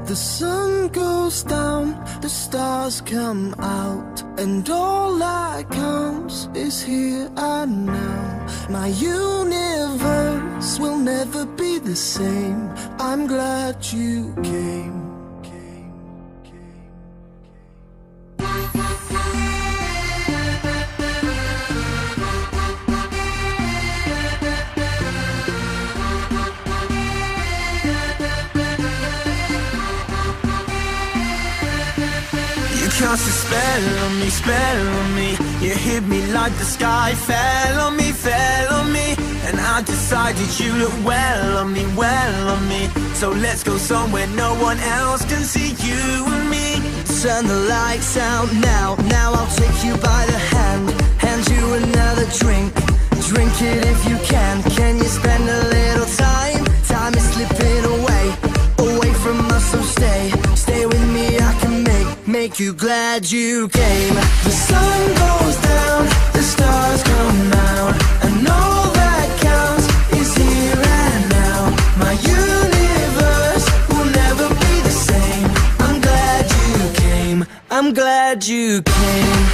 The sun goes down, the stars come out, and all that counts is here and now. My universe will never be the same. I'm glad you came. Cast a spell on me. You hit me like the sky fell on me, fell on me. And I decided you look well on me, well on me. So let's go somewhere no one else can see you and me. Turn the lights out now, now I'll take you by the hand, hand you another drink. Drink it if you can you spend a little time? Time is slipping away, away from us, so stay with me, I can make you glad you came. The sun goes down, the stars come out, and all that counts is here and now. My universe will never be the same. I'm glad you came. I'm glad you came.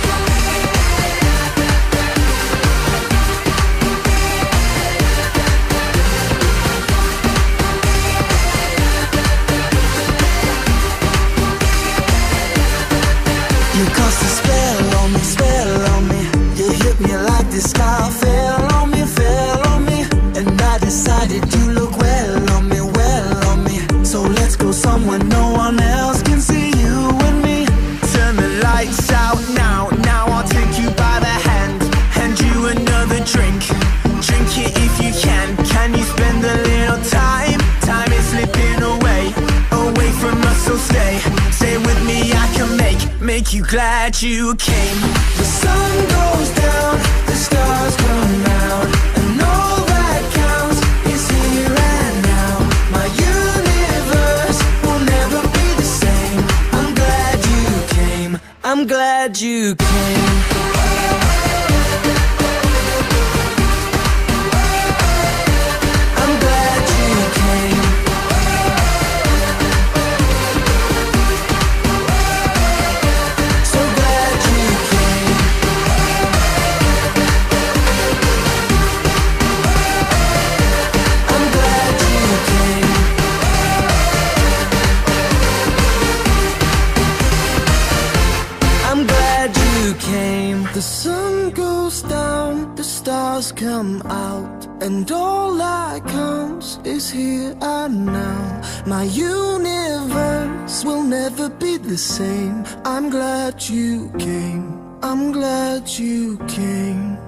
You cast a spell on me. You hit me like the sky fell on me, fell on me. And I decided you look well on me, well on me. So let's go somewhere no one else can see you and me. Turn the lights out now, now I'll take you by the hand, hand you another drink. Drink it if you can you spend a little time? Time is slipping away, away from us, so stay with me, I can make you glad you came. The sun goes down, the stars come out, and all that counts is here and now. My universe will never be the same. I'm glad you came. I'm glad you came. The sun goes down, the stars come out, and all that counts is here and now. My universe will never be the same. I'm glad you came. I'm glad you came.